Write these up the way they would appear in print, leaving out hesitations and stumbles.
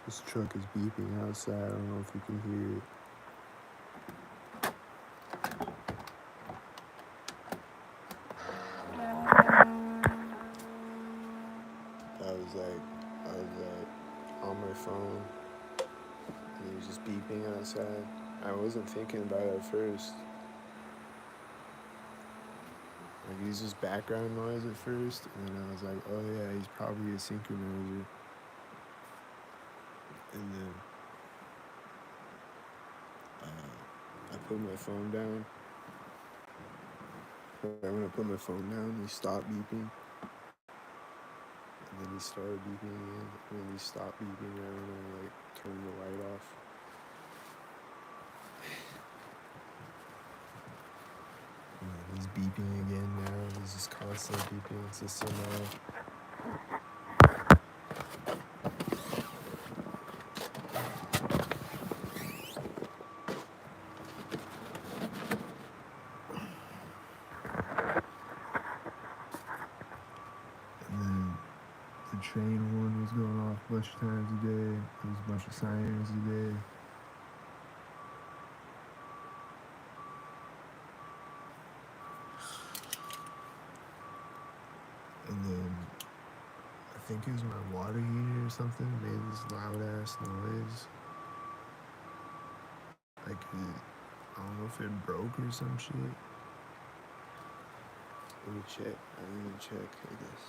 This truck is beeping outside. I don't know if you can hear it. I was like on my phone, and it was just beeping outside. I wasn't thinking about it at first. Like, it was just background noise at first, and then I was like, oh yeah, he's probably a synchronizer. And then I put my phone down. Right when I put my phone down, he stopped beeping. And then he started beeping again. And then he stopped beeping right when I like turned the light off. And then he's beeping again now. He's just constantly beeping. It's just annoying. And then the train horn was going off a bunch of times a day. There was a bunch of sirens a day. And then I think it was my water heater or something made this loud ass noise. Like I don't know if it broke or some shit. Let me check. I need to check, I guess.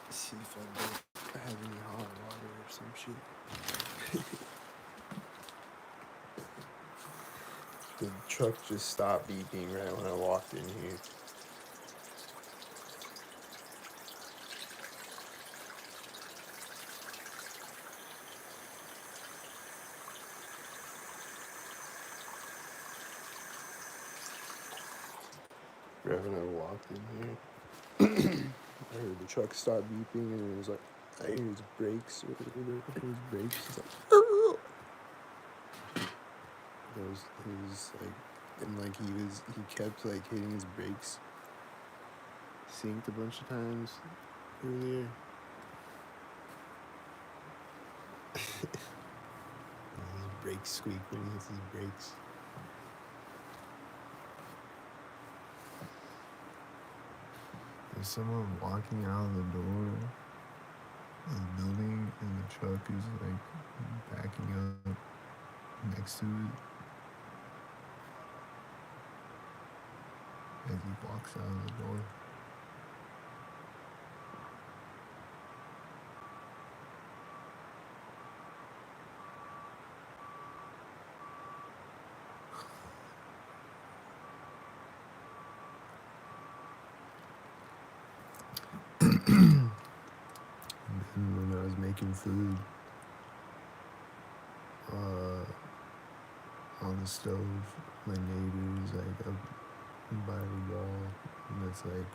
See if I have any hot water or some shit. The truck just stopped beeping right when I walked in here. Right when I walked in here, I heard the truck stop beeping, and it was like, I hear his brakes or whatever. I hear his brakes. It's like, it was like, and like he kept like hitting his brakes. Synced a bunch of times earlier. His brakes squeak when he hits his brakes. There's someone walking out of the door of the building, and the truck is like backing up next to it as he walks out of the door. And when I was making food on the stove, my neighbor's like up by the wall, and it's like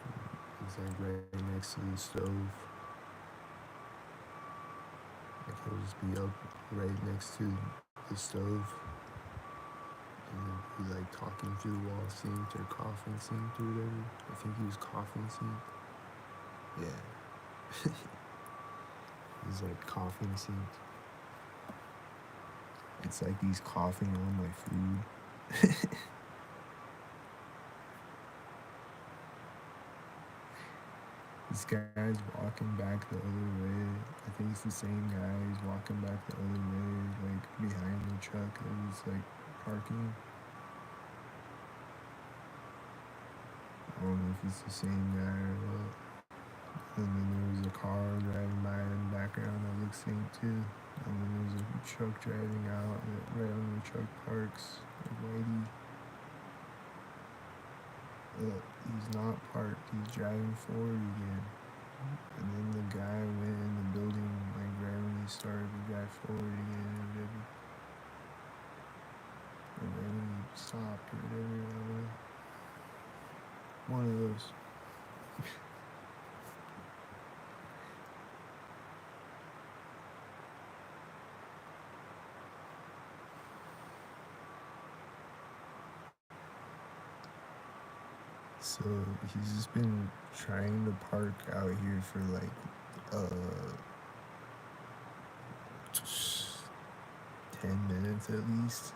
right next to the stove. Like he'll just be up right next to the stove, and then be like talking through the wall synced or coughing synced or whatever. I think he was coughing synced. Yeah. He's like coughing synced. It's like he's coughing on my food. This guy's walking back the other way. I think it's the same guy. He's walking back the other way, like behind the truck that he's like parking. I don't know if it's the same guy or what. And then there was a car driving by in the background that looks synced too. And then there's a truck driving out, and right when the truck parks, like whitey. He's not parked, he's driving forward again. And then the guy went in the building, like right when he started to drive forward again or whatever. Or right when he stopped or whatever, I don't know. One of those. So he's just been trying to park out here for like 10 minutes at least.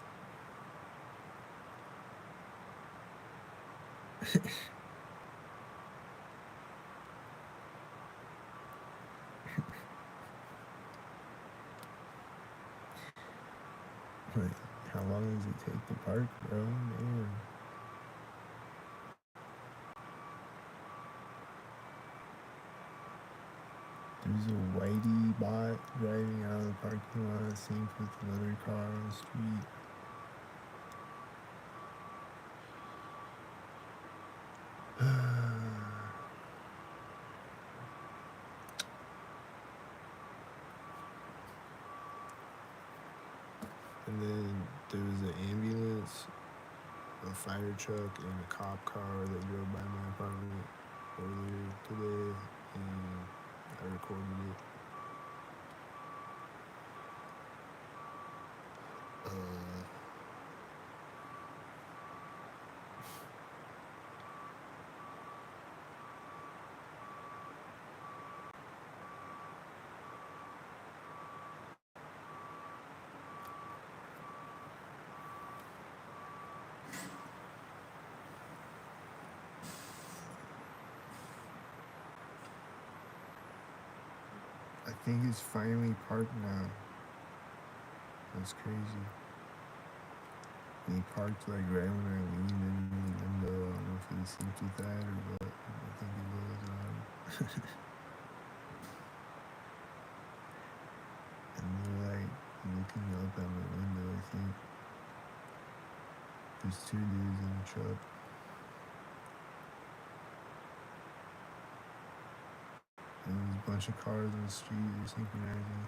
Like, how long does it take to park, bro? Man. There's a whitey bot driving out of the parking lot, synced with another car on the street. And then there was an ambulance, a fire truck, and a cop car that drove by my apartment earlier today, and I recorded it. I think it's finally parked now. That's crazy. And he parked like right when I leaned in the window. I don't know if it synced with that or what. I think it was. And they're like looking up at my window, I think. There's two dudes in the truck. And there's a bunch of cars on the street. They're synchronizing.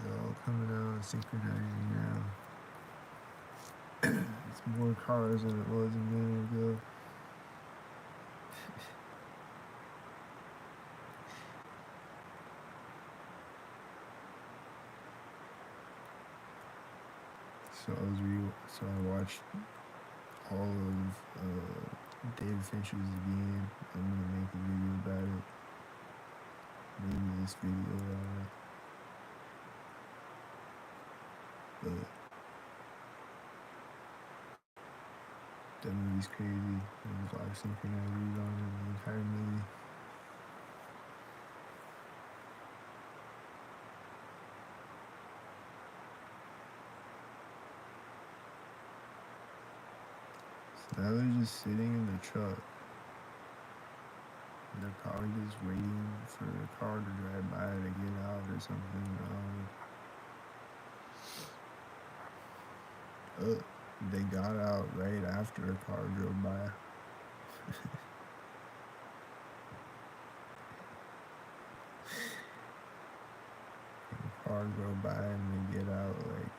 They're all coming out and synchronizing now. It's more cars than it was a minute ago. So I watched all of David Fincher's game. I'm gonna make a video about it. Maybe this video, but that movie's crazy. There's a lot of synchronizers on it the entire movie. So now they're just sitting in the truck. They're probably just waiting for the car to drive by to get out or something. They got out right after a car drove by. The car drove by and they get out like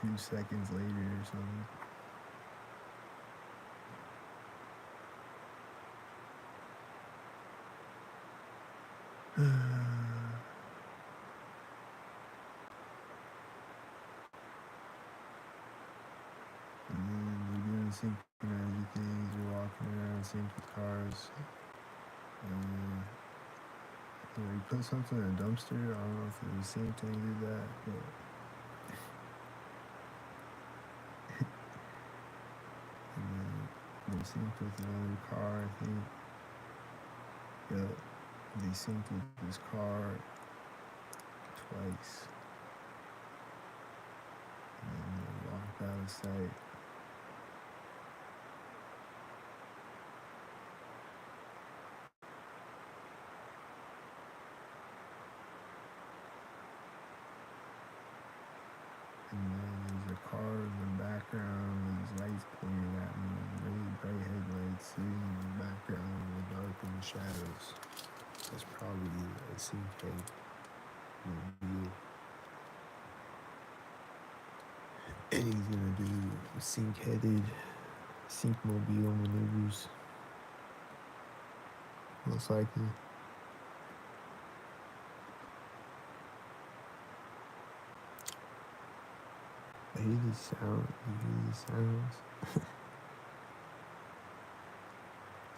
2 seconds later or something. Synchronizing things, you're walking around synced with cars. You put something in a dumpster. I don't know if it was synced when you did that, but and then they synced with another car, I think. Yep, they synced with this car twice. And then they walked out of sight. And then there's a car in the background with his lights pointed at me, really bright headlights sitting in the background in the dark in the shadows. That's probably a sync mobile. And he's gonna do sync-headed, sync-mobile maneuvers. Most likely. I hear the sound. You hear the sounds?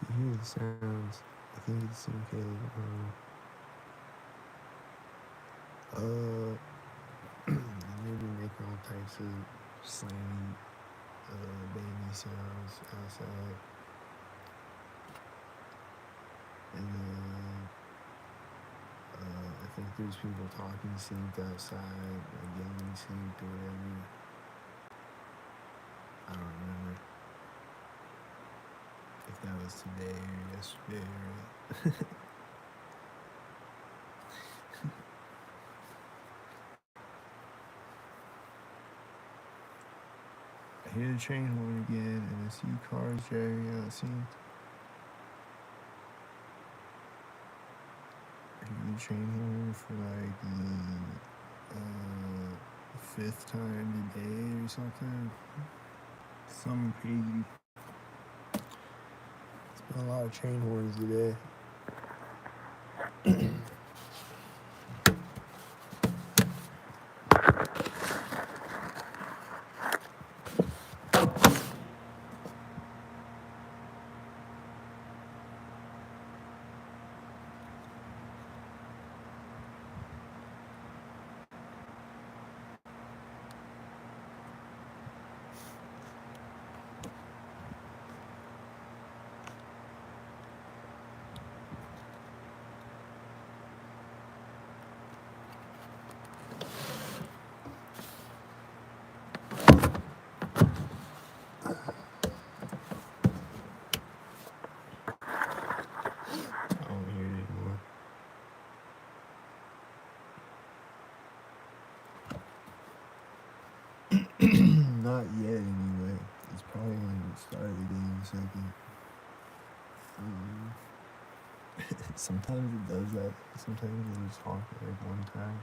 You hear the sounds. think it's the same kid. They be making all types of slangy, baby sounds outside. And I think there's people talking synced outside, like yelling synced or whatever. I don't remember if that was today or yesterday or I hear the train horn again and I see cars driving out synced. I hear the train horn for like the 5th time today or something. Something crazy. It's been a lot of train horns today. I don't hear it anymore. Not yet, anyway. It's probably gonna start again in a second. Sometimes it does that. Sometimes it'll just honk at like one time.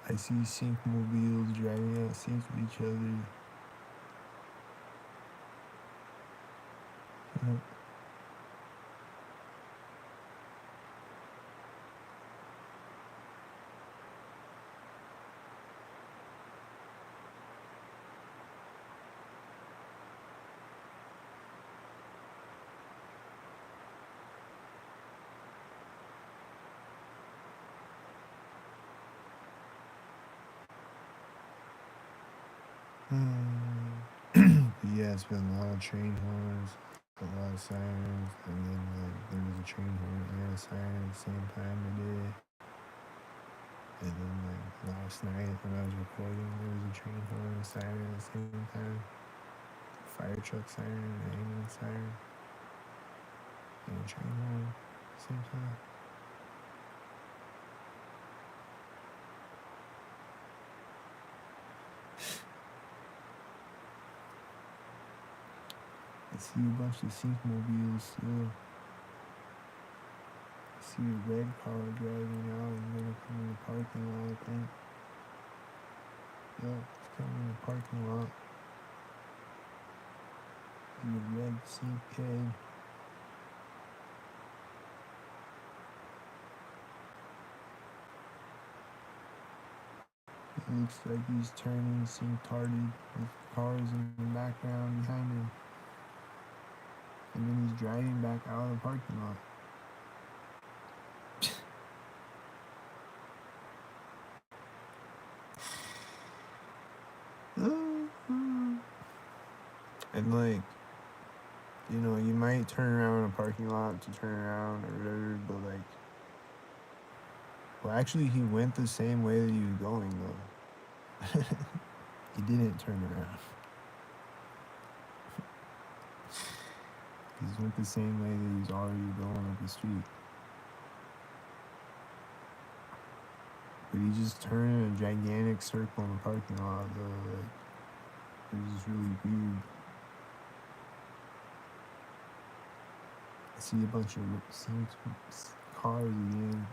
I see sync mobiles driving out sync with each other. Yeah, it's been a lot of train horns, a lot of sirens, and then like there was a train horn and a siren at the same time today. And then like last night when I was recording, there was a train horn and a siren at the same time. Fire truck siren and an ambulance siren. And a train horn at the same time. I see a bunch of sync mobiles still. I see a red car driving out and gonna come in the parking lot, I think. Yep, it's coming in the parking lot. And a red sync kid. It looks like he's turning sync-tarded with cars in the background behind him. And then he's driving back out of the parking lot. And like, you know, you might turn around in a parking lot to turn around or whatever, but like, well, actually, he went the same way that he was going though. He didn't turn around. He went the same way that he was already going up the street. But he just turned in a gigantic circle in the parking lot though. Like, it was just really weird. I see a bunch of synced cars again.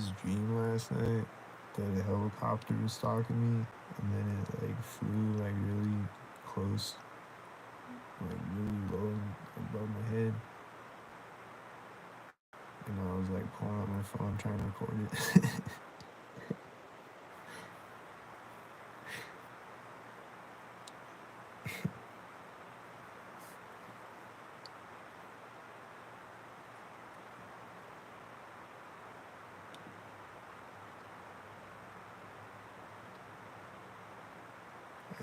this dream last night that a helicopter was stalking me, and then it like flew like really close, like really low above my head, and I was like pulling out my phone trying to record it.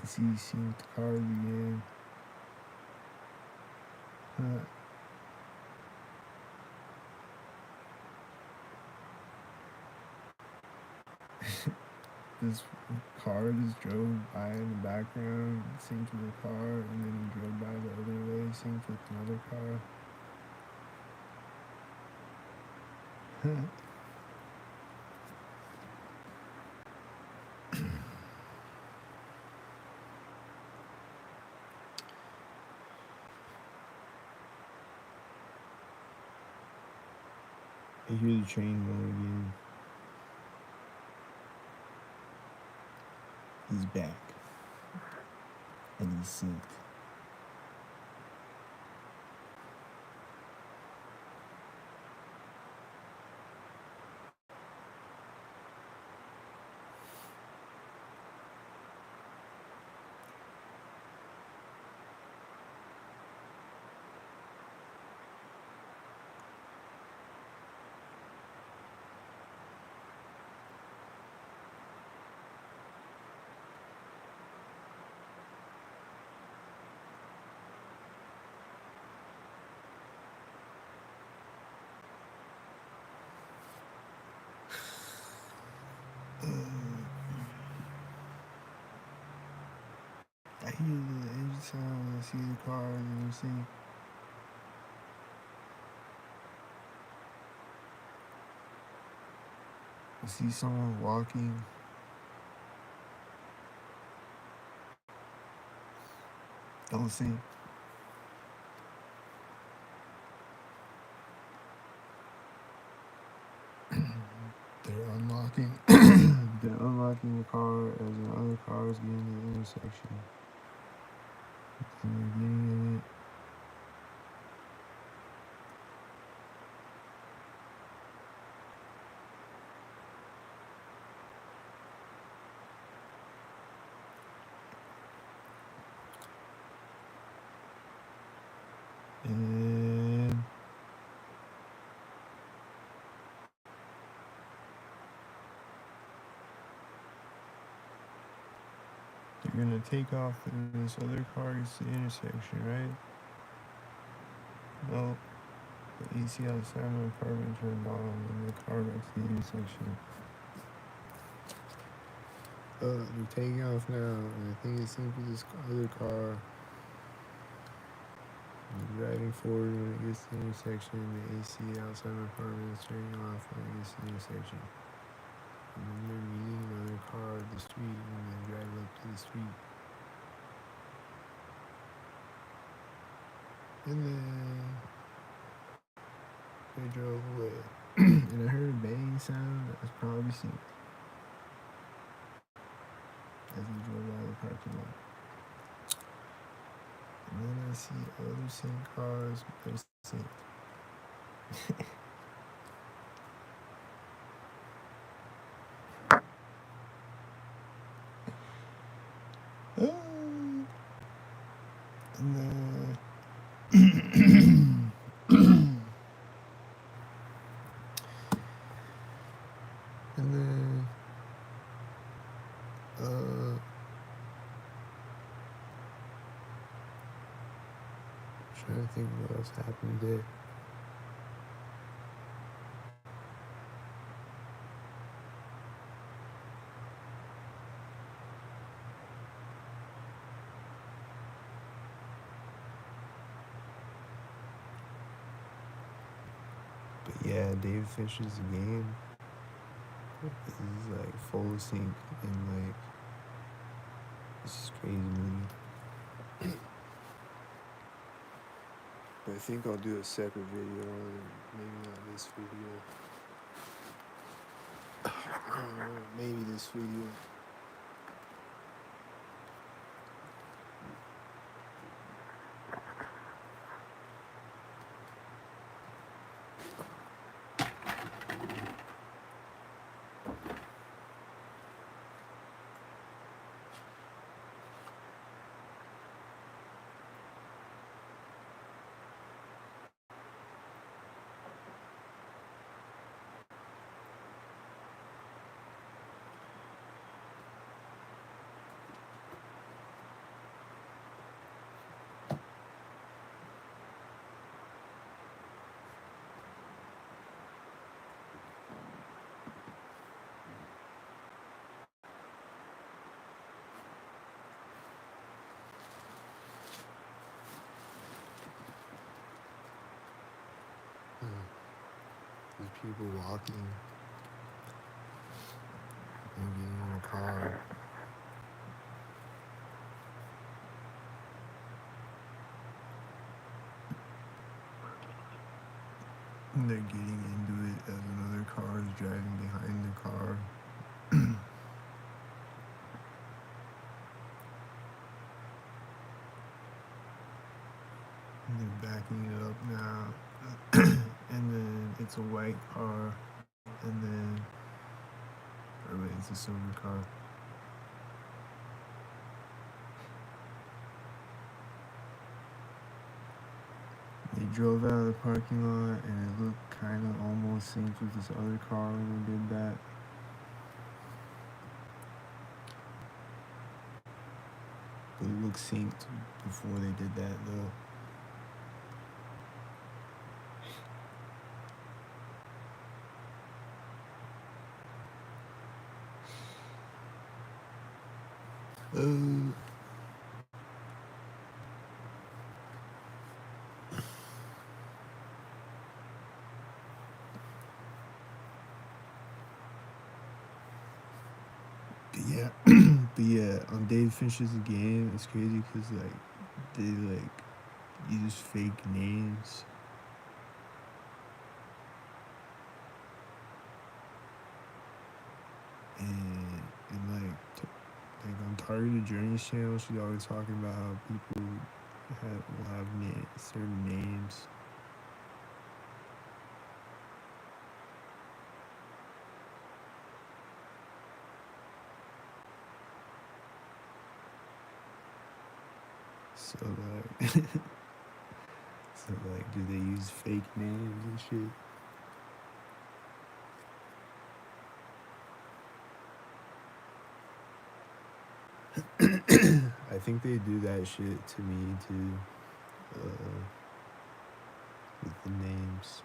I see synced cars again. This car just drove by in the background, synced with the car, and then he drove by the other way, synced with another car. I hear the train going again. He's back. And he's synced. I hear the engine sound when I see the car and you see. I see someone walking. Don't see. They're unlocking. They're unlocking the car as another car is getting to the intersection. And they're getting in it. And they're gonna take off and this other car gets to the intersection, right? No. The AC outside my apartment turned on and the car got to the intersection. They're taking off now, and I think it's simply this other car. I'm driving forward when it gets to the intersection. The AC outside my apartment is turning off when it gets to the intersection. And then they're meeting another car at the street when they drive up to the street. And then they drove away. And I heard a banging sound that was probably synced as they drove out of the parking lot. And then I see other synced cars, but they're synced. And then and then trying to think what else happened there. But yeah, David Fincher's game is like full sync and like it's just crazy movie. But I think I'll do a separate video on it, maybe not this video. maybe this video. There's people walking and getting in a car. And they're getting into it as another car is driving behind the car. And they're backing it up now. And then it's a white car. And then, or wait, it's a silver car. They drove out of the parking lot and it looked kind of almost synced with this other car when they did that. But it looked synced before they did that though. Yeah, but yeah, on Dave finishes the game, it's crazy because like they like use fake names. And like on Targeted Journeys channel, she's always talking about how people will have certain names. So like, so like, do they use fake names and shit? I think they do that shit to me too, with the names.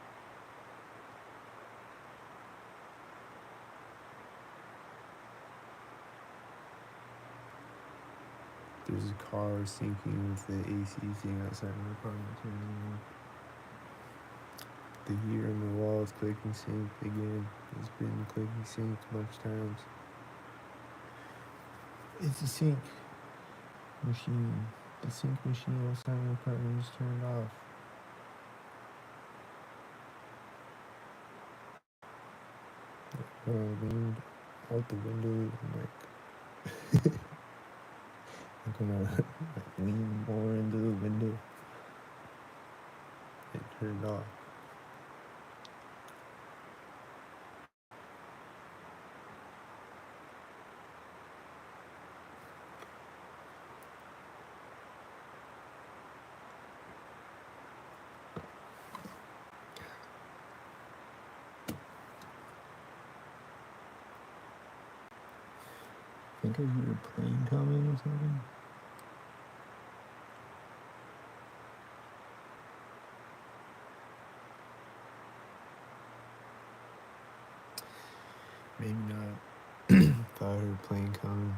There's a car sinking with the AC thing outside my apartment turning on. The heater on the wall is clicking synced again. It's been clicking synced a bunch of times. It's a sync machine. The sync machine outside my apartment is turned off. I leaned out the window and like I'm gonna like lean more into the window. It turned off. I think I hear a plane coming or something. Maybe not. Thought I heard a plane coming.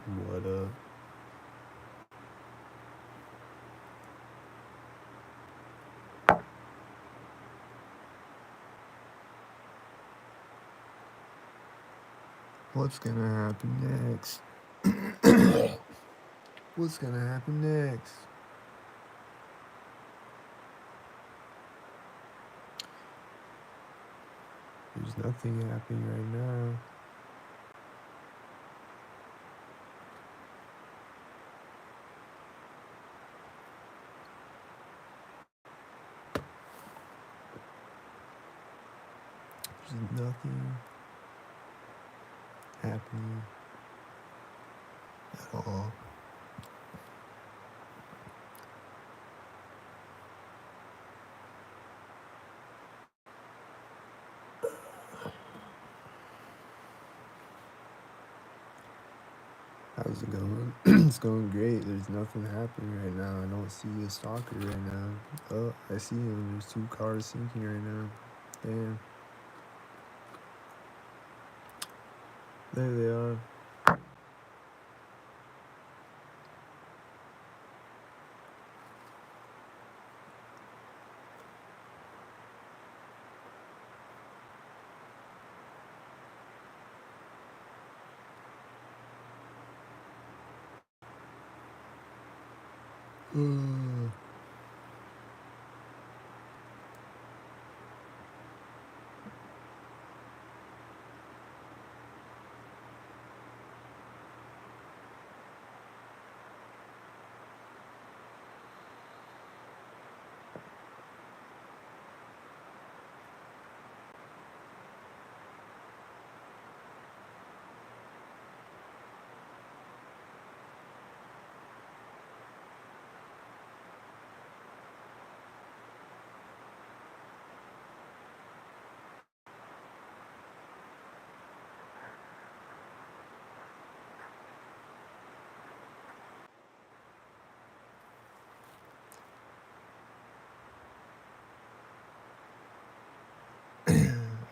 What up? What's gonna happen next? What's gonna happen next? There's nothing happening right now. There's nothing happening at all. How's it going? It's going great. There's nothing happening right now. I don't see a stalker right now. Oh, I see him. There's 2 cars sinking right now. Damn. There they are.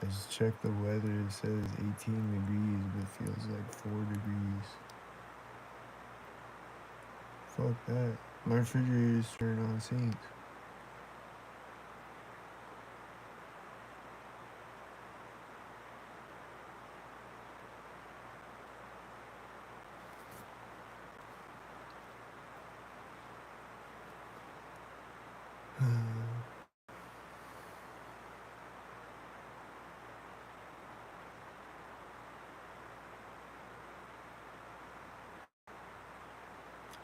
I just checked the weather. It says 18 degrees, but it feels like 4 degrees. Fuck that. My refrigerator's turned on sinks.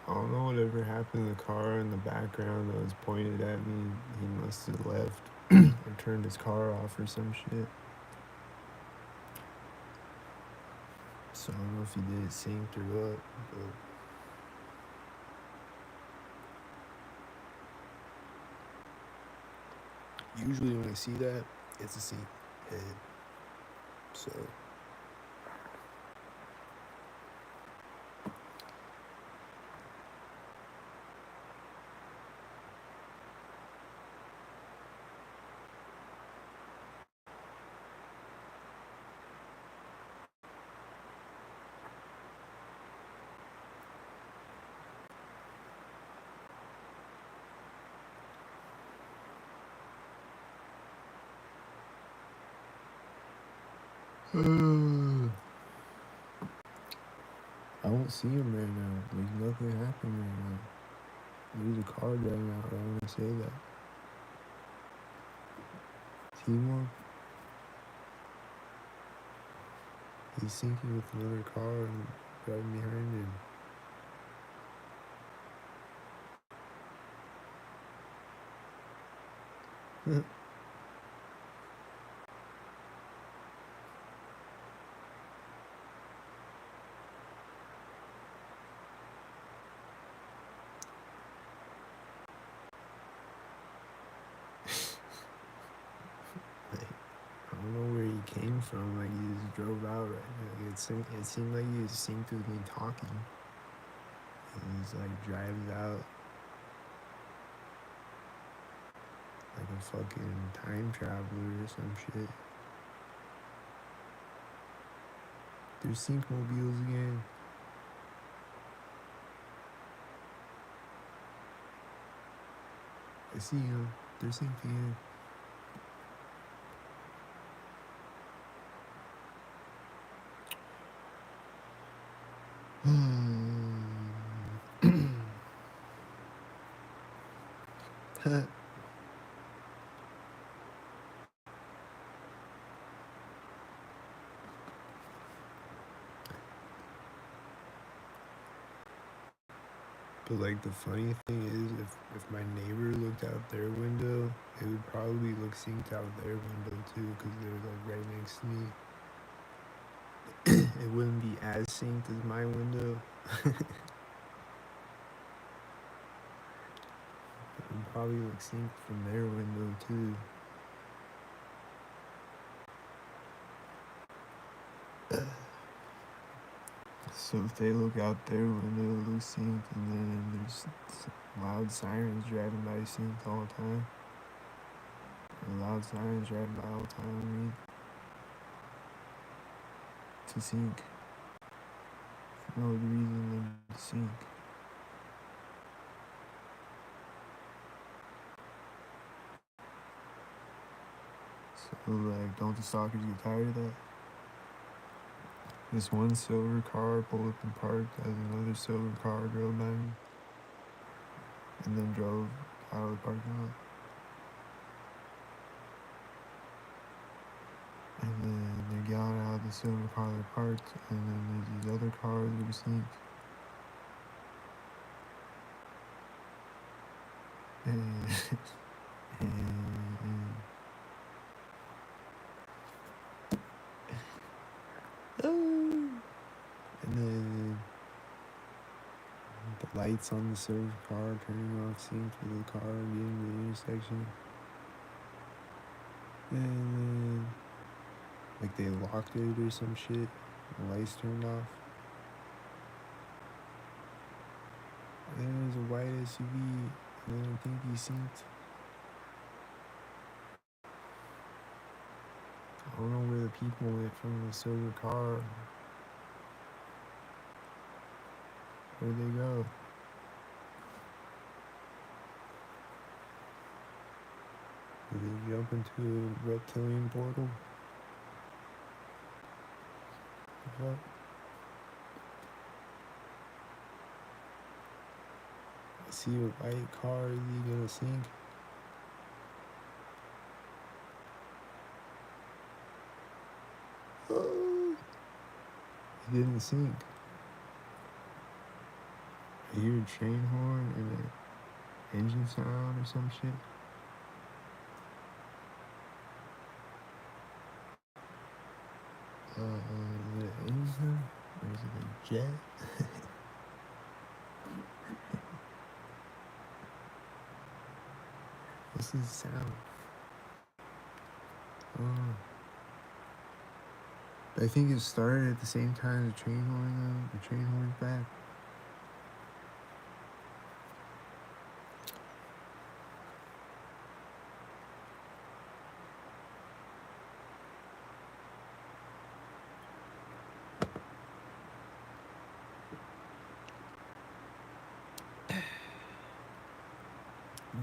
I don't know whatever happened to the car in the background that was pointed at me. He must have left or turned his car off or some shit. So I don't know if he did it synced or what, but usually when I see that, it's a sync head. So I don't see him right now. There's nothing happening right now. There's a car driving out. I want to say that. Timo, he's sinking with another car and driving behind him. I don't know where he came from. Like, he just drove out right now. It seemed like he was synced with me talking. And he's like drives out like a fucking time traveler or some shit. There's sync mobiles again. I see him. They're sinking in. But like the funny thing is, if my neighbor looked out their window, it would probably look synced out their window too, because they're like right next to me. It wouldn't be as synced as my window. It would probably look synced from their window too. So if they look out their window, it looks synced, and then there's loud sirens driving by synced all the time. And loud sirens driving by all the time, to sync. For no other reason than to sync. So like, don't the stalkers get tired of that? This one silver car pulled up and parked as another silver car drove by me, and then drove out of the parking lot. And then they got out of the silver car they parked, and then there's these other cars that were synced. And then the lights on the silver car turning off synced with the car getting to the intersection. And then like they locked it or some shit. The lights turned off. And then there's a white SUV, and then I think he synced. I don't know where the people went from the silver car. Where'd they go? Did they jump into a reptilian portal? What? I see a white car. Is he gonna sink? Oh, he didn't sink. I hear a train horn and an engine sound or some shit. Is it an engine sound? Or is it a jet? What's this sound? Oh. But I think it started at the same time as the train horn though. The train horn's back.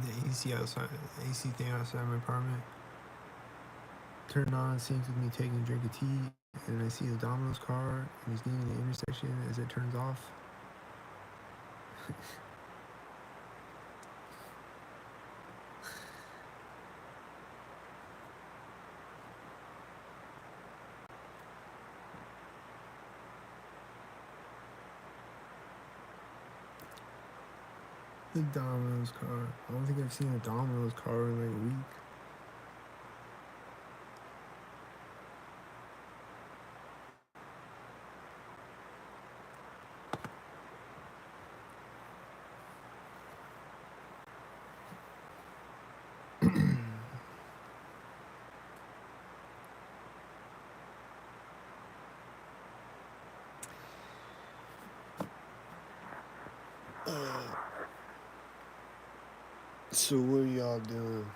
The AC outside, the AC thing outside my apartment turned on, synced with me taking a drink of tea, and I see the Domino's car, and he's getting in the intersection as it turns off. The Domino's car. I don't think I've seen a Domino's car in like a week. So what are y'all doing?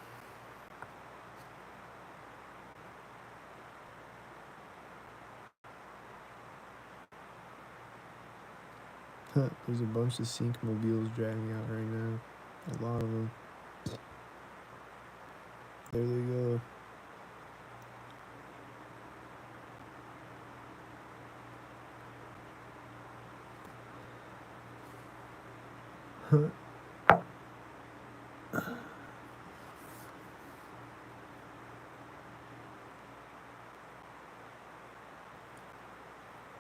There's a bunch of sync mobiles driving out right now. A lot of them. There they go. I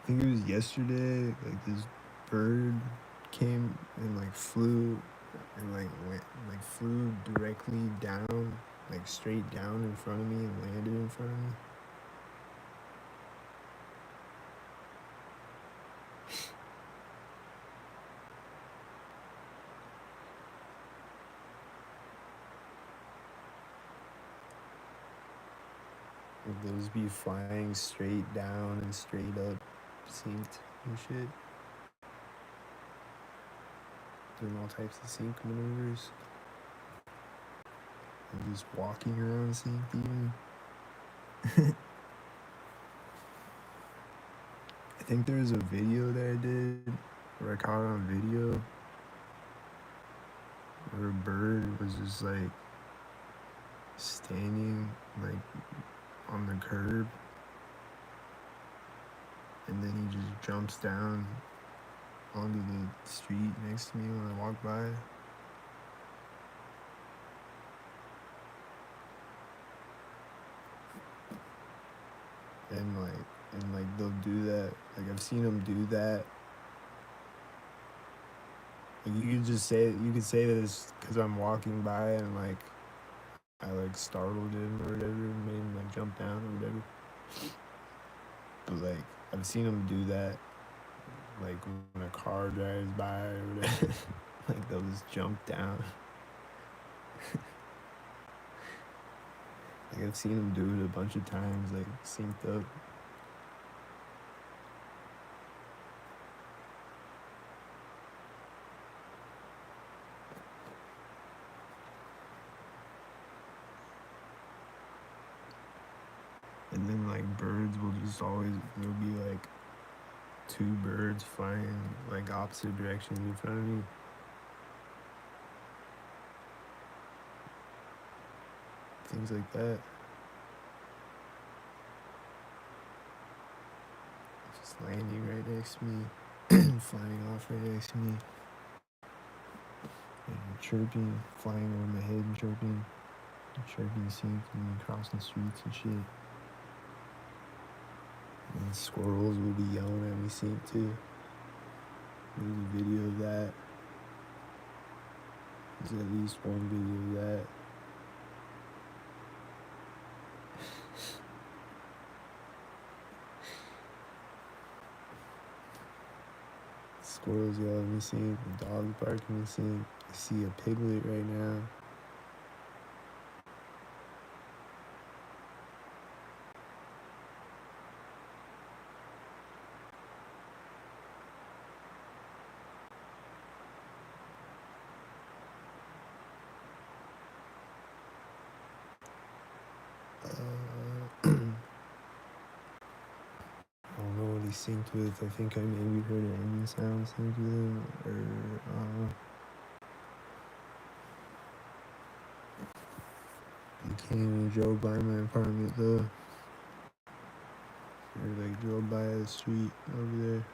think it was yesterday. Like this bird came and like flew and like went like flew directly down, like straight down in front of me and landed in front of me. Like those be flying straight down and straight up, synced and shit. Doing all types of sync maneuvers. And just walking around synced even. I think there's a video that I did where I caught it on video where a bird was just like standing like on the curb and then he just jumps down onto the street next to me when I walk by. And like they'll do that. Like I've seen them do that. Like you could say that it's because I'm walking by and like I like startled him or whatever, made him like jump down or whatever. But like I've seen him do that, like when a car drives by or whatever. Like they'll just jump down. Like I've seen him do it a bunch of times, like synced up. And then like birds will just always, there'll be like two birds flying like opposite directions in front of me. Things like that. Just landing right next to me, flying off right next to me. And chirping, flying over my head and chirping synced and crossing streets and shit. And squirrels will be yelling at me synced too. There's a video of that. There's at least one video of that. Squirrels yell at me synced, the dog's barking me synced. I see a piglet right now. I don't know what he synced with. I think I maybe heard an engine sound synced with him, or I don't know. He came and drove by my apartment though. Or like drove by the street over there.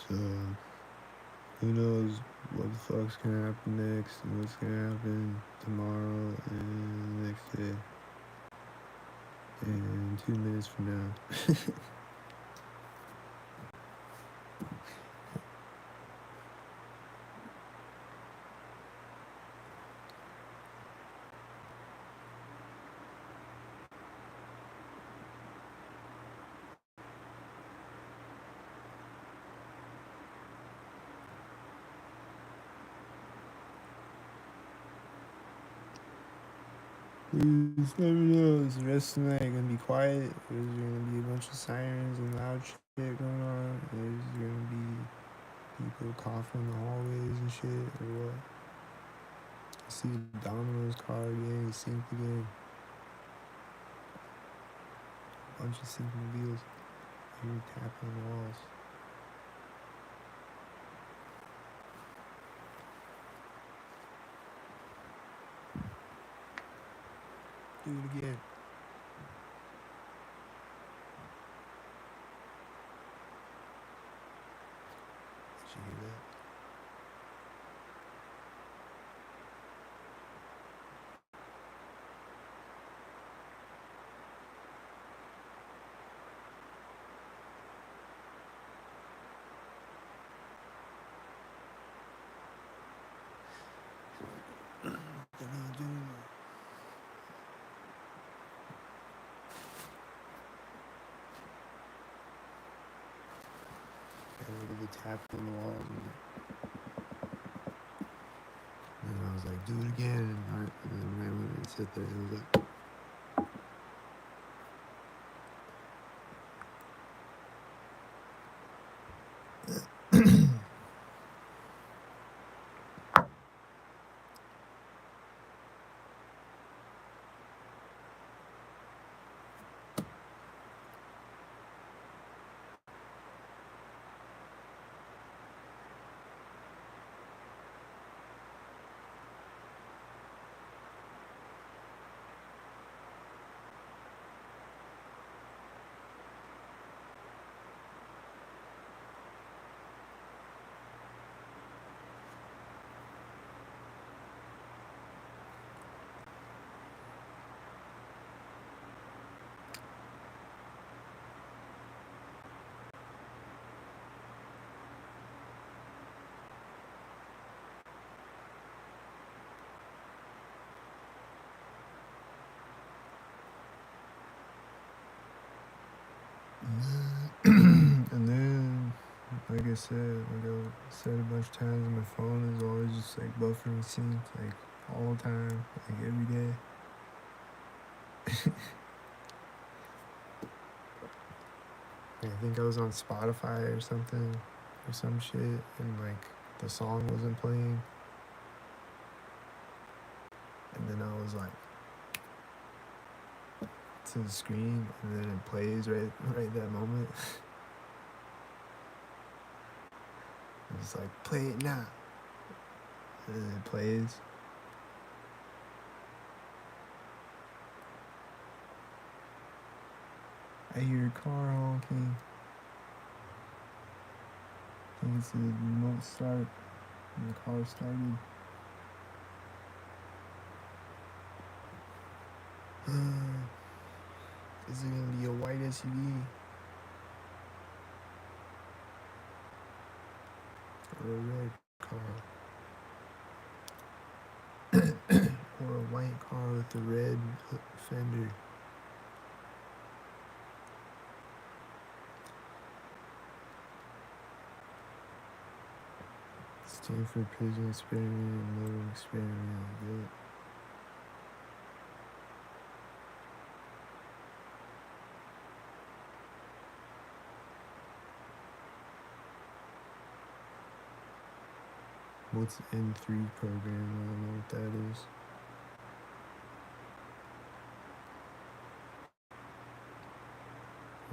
So who knows what the fuck's gonna happen next and what's gonna happen tomorrow and the next day. And 2 minutes from now. You just never know. Is the rest of the night gonna be quiet? Or is there gonna be a bunch of sirens and loud shit going on? There's gonna be people coughing in the hallways and shit, or what? I see Domino's car again, synced again. A bunch of sync mobiles. I hear tapping on the walls. Do it again. Did you hear that? They're not doing it. I heard the tapping on the walls. And I was like, do it again. And then right when it sit there, it was like, and then, like I said, like I said a bunch of times, my phone is always just like buffering sync, like all the time, like every day. I think I was on Spotify or something, or some shit, and like the song wasn't playing, and then I was like to the screen, and then it plays right that moment. It's like, play it now, and then it plays. I hear a car honking. I think it's a remote start, and the car started. Is it gonna be a white SUV or a red car? Or a white car with a red fender? Stanford prison experiment, motor experiment. Good. What's N3 program? I don't know what that is.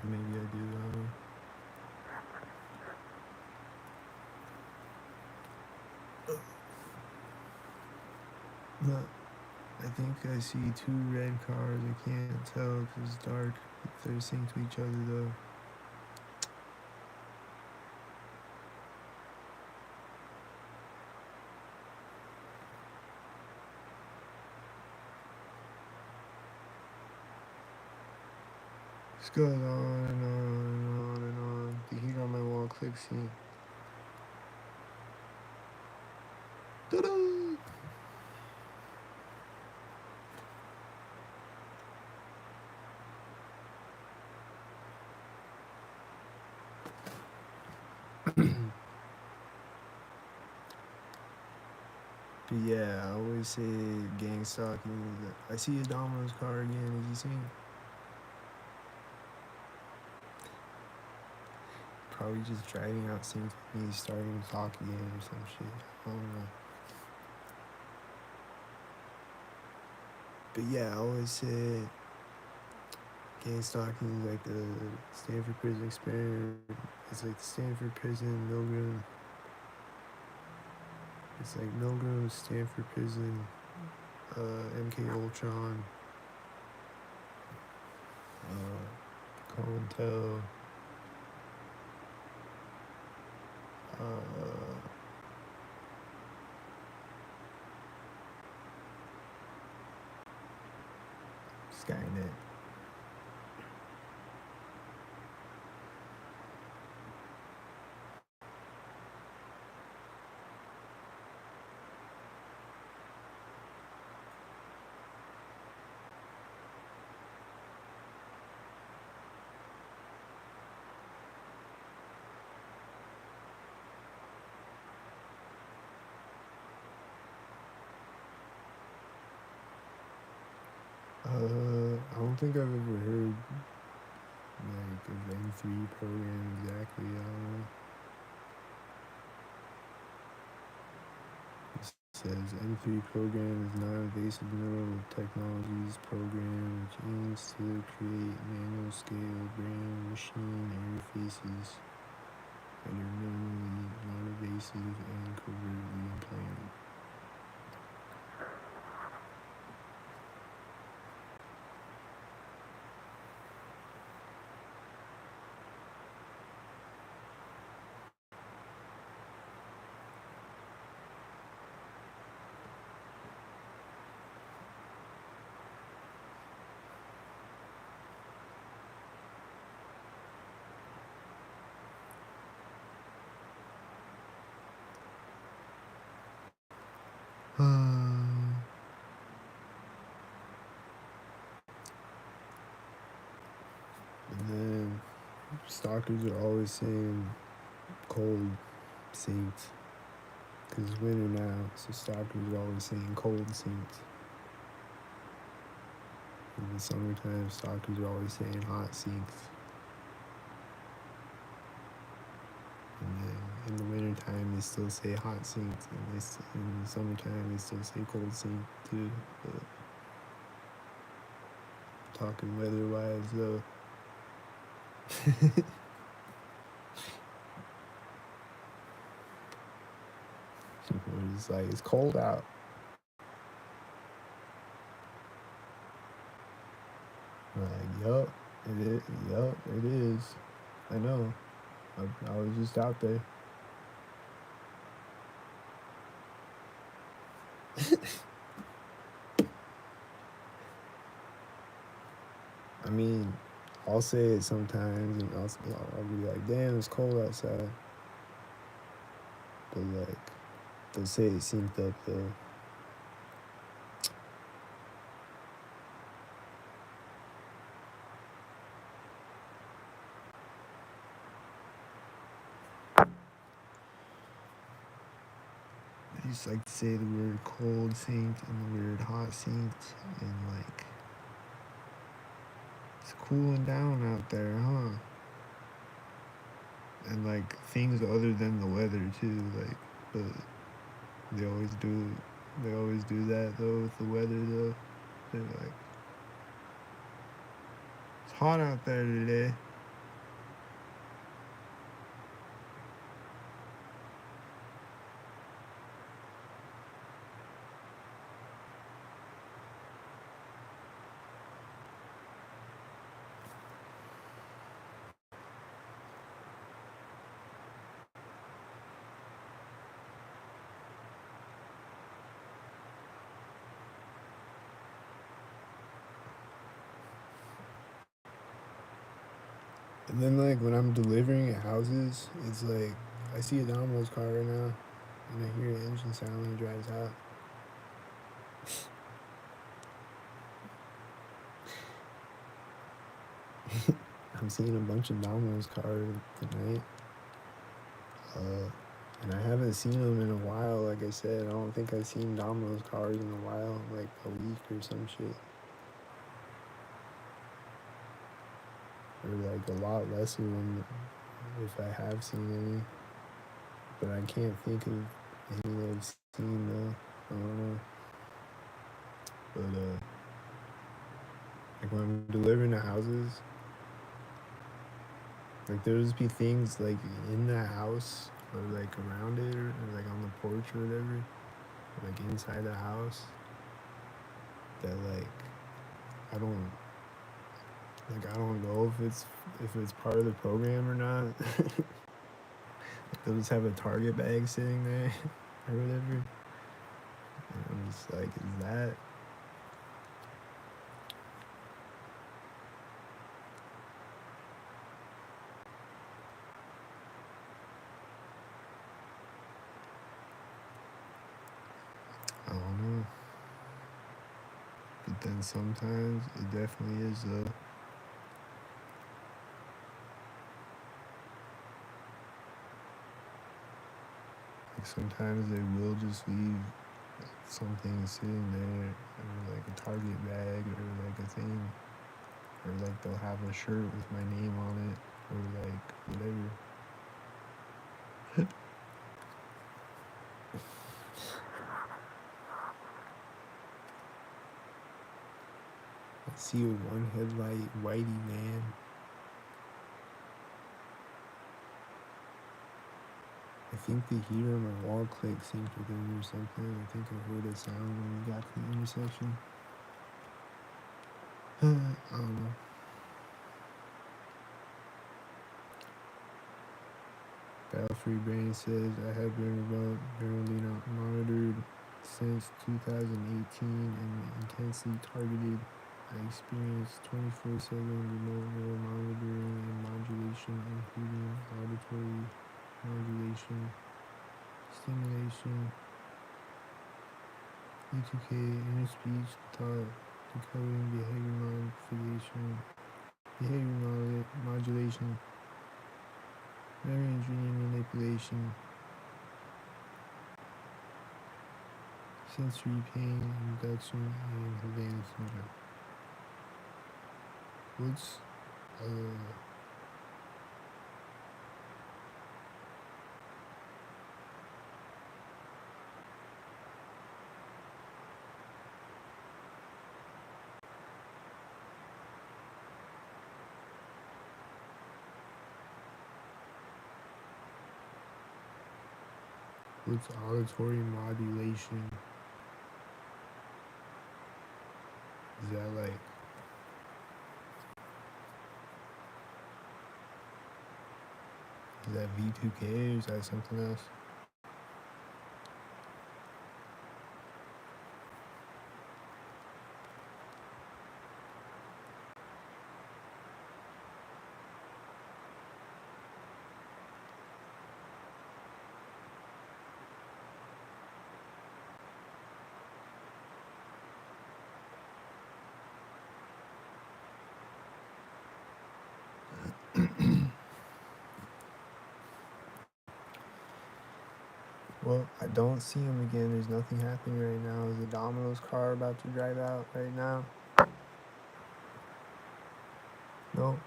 Or maybe I do. I don't know. But I think I see two red cars. I can't tell because it's dark. If they're synced to each other though. This goes on and on and on and on. The heat on my wall clicks in. Ta-da! But yeah, I always say gang stalking. I see a Domino's car again. As you seen? Probably just driving out, seeing me starting to talk again or some shit. I don't know. But yeah, I always said gang stalking is like the Stanford prison experiment. It's like the Stanford prison, Milgram. It's like Milgram, Stanford prison, MK Ultron, COINTEL, uh, Skynet. I don't think I've ever heard like of N3 program exactly. I don't know. It says N3 program is non-invasive neural technologies program which aims to create nanoscale brain-machine interfaces that are minimally non-invasive and covertly implanted. And then stalkers are always saying cold sinks because it's winter now, so stalkers are always saying cold sinks. In the summertime, stalkers are always saying hot sinks. And then in the wintertime, they still say hot sinks, and in the summertime, they still say cold sink too. But talking weather-wise, though, it's like it's cold out. We're like, yup, it is. Yup, it is. I know. I was just out there. I mean, I'll say it sometimes, and I'll be like, damn, it's cold outside. But like, they'll say it synced up though. I just like to say the word cold synced and the word hot synced, and like, it's cooling down out there, huh? And like things other than the weather too, like, but they always do, they always do that though with the weather though. They're like, it's hot out there today. And then like when I'm delivering at houses, it's like I see a Domino's car right now, and I hear an engine sound when he drives out. I'm seeing a bunch of Domino's cars tonight. And I haven't seen them in a while. Like I said, I don't think I've seen Domino's cars in a while, like a week or some shit. Or like a lot less of them if I have seen any. But I can't think of any that I've seen though. I don't know. But like when I'm delivering to houses, like there'll just be things like in the house or like around it or like on the porch or whatever, or like inside the house that like I don't I don't know if it's part of the program or not. They'll just have a Target bag sitting there or whatever. And I'm just like, is that? I don't know. But then sometimes it definitely is like sometimes they will just leave something sitting there, or like a Target bag, or like a thing, or like they'll have a shirt with my name on it, or like whatever. I see a one headlight whitey man. I think the heater on my wall click synced with him or something. I think I heard a sound when we got to the intersection. I don't know. Battle-Free Brain says, I have been remotely monitored since 2018 and intensely targeted. I experienced 24/7 remote neural monitoring and modulation, including auditory modulation, stimulation, E2K, inner speech, thought, decoding, behavior modification, behavior modulation, memory and dream manipulation, sensory pain induction, and Havana syndrome. What's what's auditory modulation? Is that like is that V2K or is that something else? Well, I don't see him again. There's nothing happening right now. Is the Domino's car about to drive out right now? No,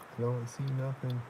I don't see nothing.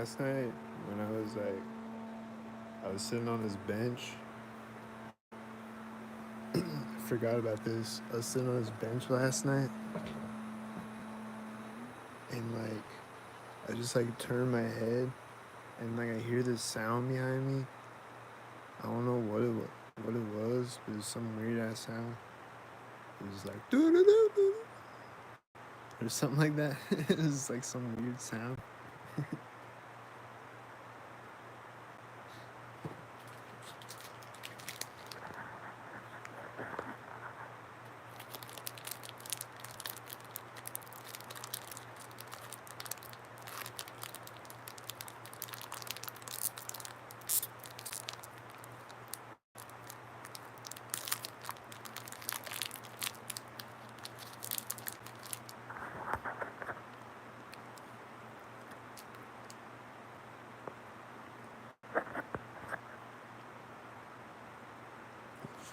last night when I was sitting on this bench. I forgot about this. I was sitting on this bench last night, and I just turned my head, and I hear this sound behind me. I don't know what it was, but it was some weird ass sound. It was like doo doo doo doo or something like that. It was some weird sound.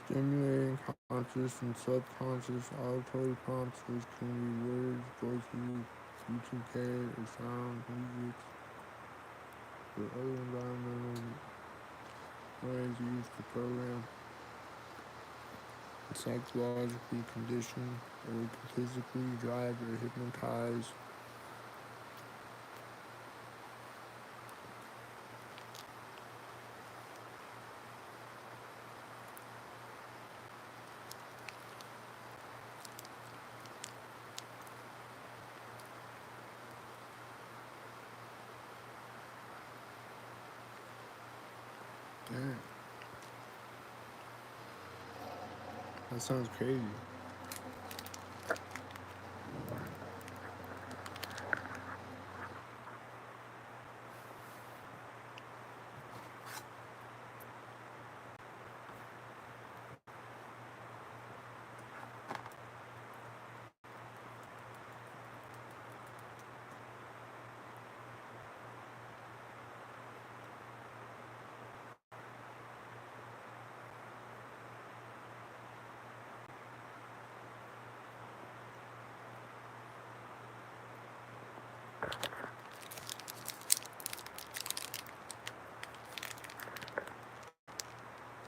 Stimulating conscious and subconscious auditory prompters can be words, voices, speech impaired, or sound, music, or other environmental noise used to program, psychologically condition, or physically drive or hypnotize. Damn, that sounds crazy.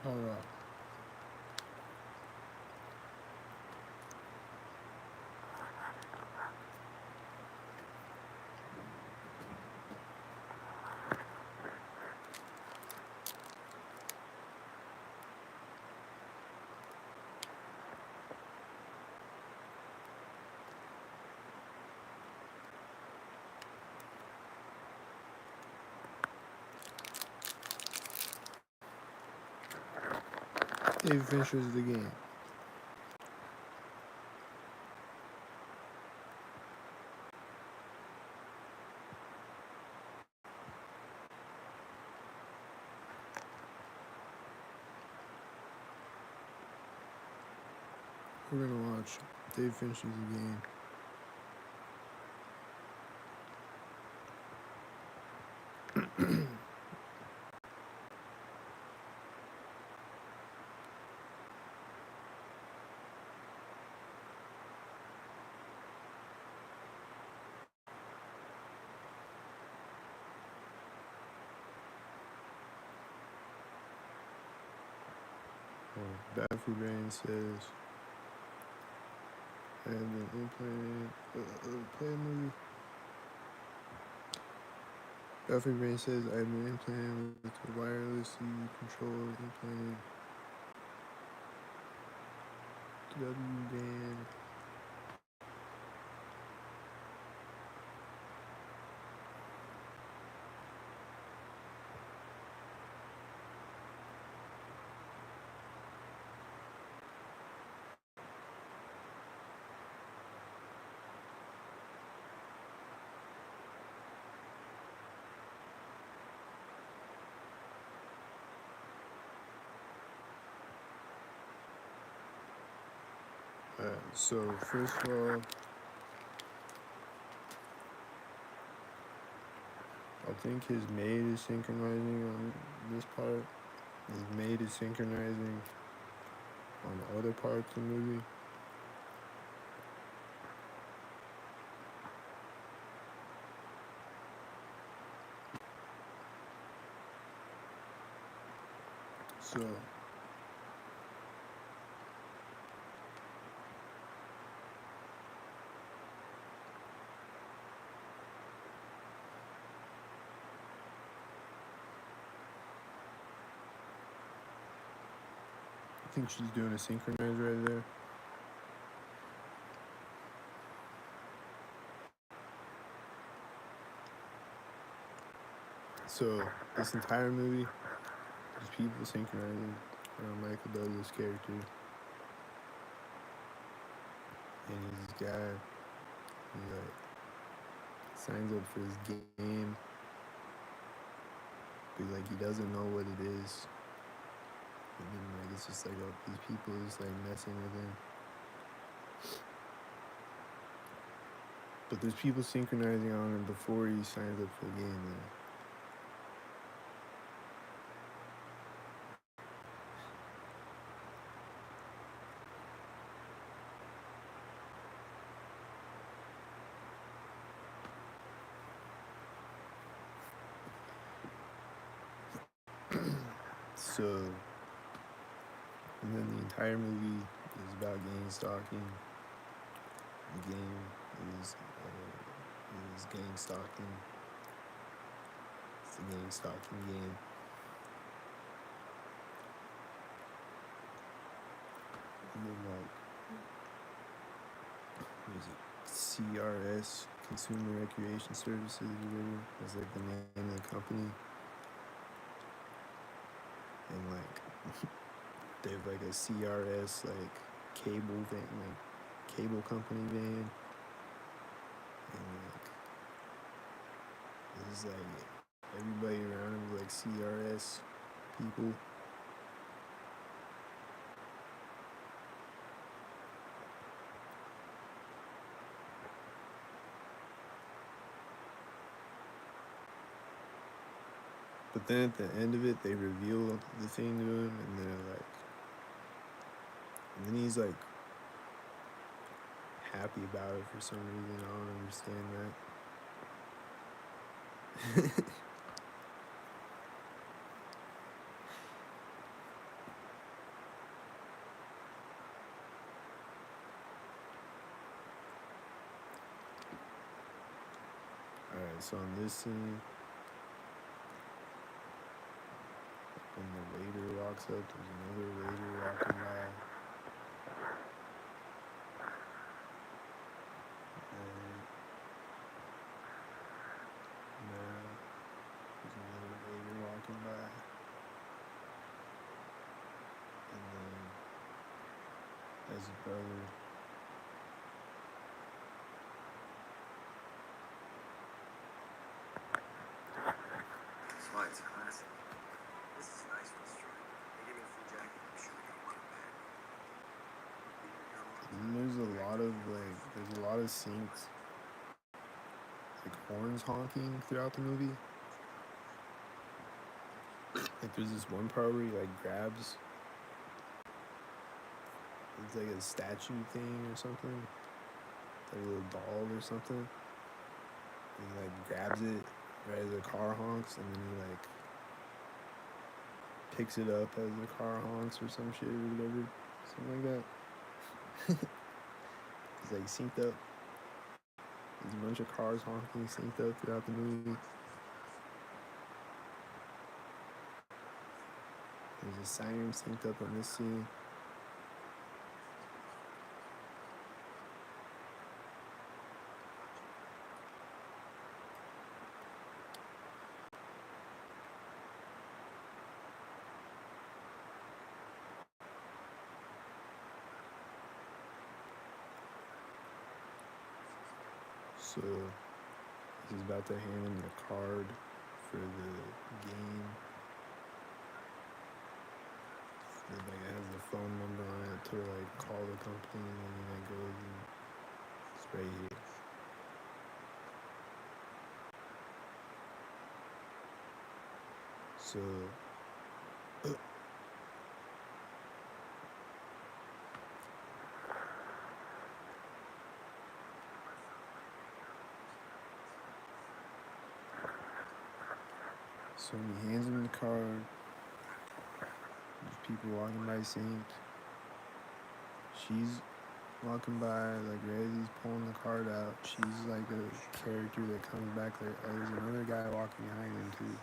Alright. It finishes the game. We're gonna watch Dave finishes the game. Baffy Brain says, I have been implanted. Play a movie. Baffy Brain says, I have been implanted with a wirelessly controlled implanted W-band. So first of all, I think his maid is synchronizing on this part. His maid is synchronizing on the other parts of the movie. So I think she's doing a synchronize right there. So this entire movie, there's people synchronizing around Michael Douglas' character, and he's this guy. He like signs up for this game, but like he doesn't know what it is. And then like it's just like these people just like messing with him. But there's people synchronizing on him before he signs up for the game. Though. So, and then the entire movie is about gang stalking. The game is gang stalking. It's a gang stalking game. And then like, what is it? CRS, Consumer Recreation Services, or whatever. That's like the name of the company. And like, they have like a CRS like cable van, like cable company van. And like, this is like everybody around him is like CRS people. But then at the end of it, they reveal the thing to him, and they're like, and then he's like happy about it for some reason. I don't understand that. Alright, so on this scene, when the waiter walks up, there's another waiter walking by. And now there's another waiter walking by. And then there's his brother. That's why it's classic. This is a nice restaurant. They give me a free jacket. I'm sure we can come back. And there's a lot of scenes, like horns honking throughout the movie. Like there's this one part where he like grabs, it's like a statue thing or something, like a little doll or something. And he like grabs it right as the car honks, and then he like picks it up as the car honks or some shit or whatever, something like that. It's like synced up. There's a bunch of cars honking synced up throughout the movie. There's a siren synced up on this scene. So he's about to hand him the card for the game. It like has the phone number on it to like call the company, and then it goes and it's right here. So so he hands him the card. people walking by synced. She's walking by, like, right as he's pulling the card out. She's like a character that comes back. Like, oh, there's another guy walking behind him too.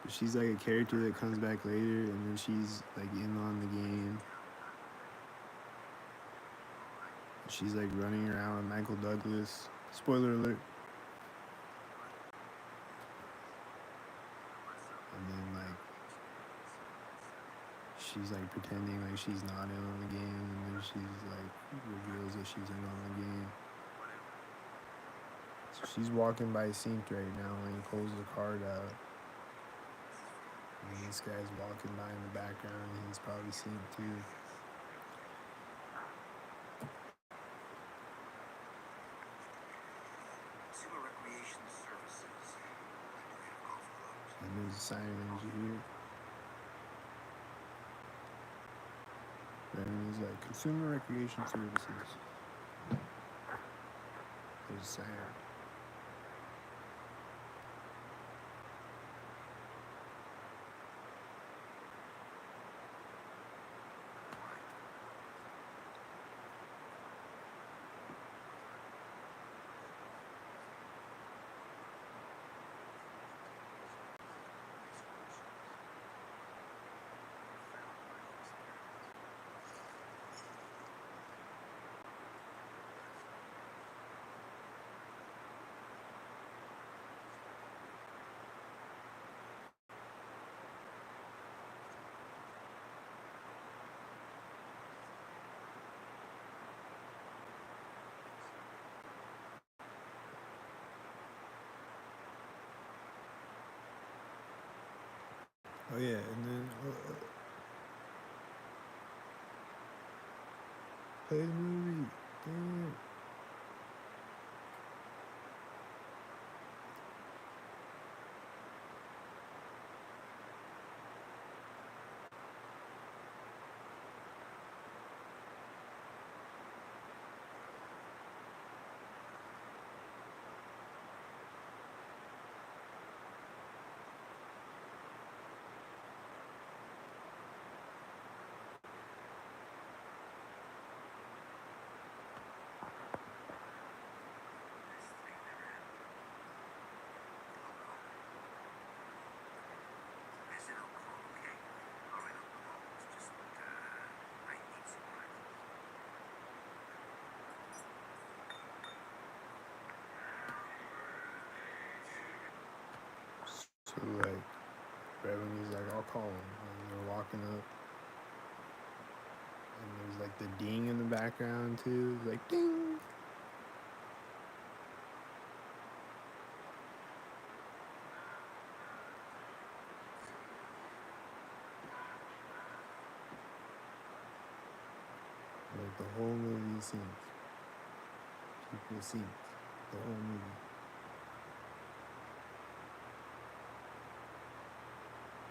She's like a character that comes back later, and then she's like in on the game. She's like running around with Michael Douglas. Spoiler alert. And then like she's like pretending like she's not in on the game, and then she's like reveals that she's in on the game. So she's walking by synced right now when he pulls the card out. And this guy's walking by in the background, and he's probably synced too. Consumer recreation services. They have golf clubs. And there's a sign engineer. And he's like, consumer recreation services. There's a sign. Oh yeah, and then play the movie. Damn. So like, Revenue's like, I'll call him. And they're walking up, and there's like the ding in the background too, like ding. Like the whole movie scenes. People scenes. The whole movie.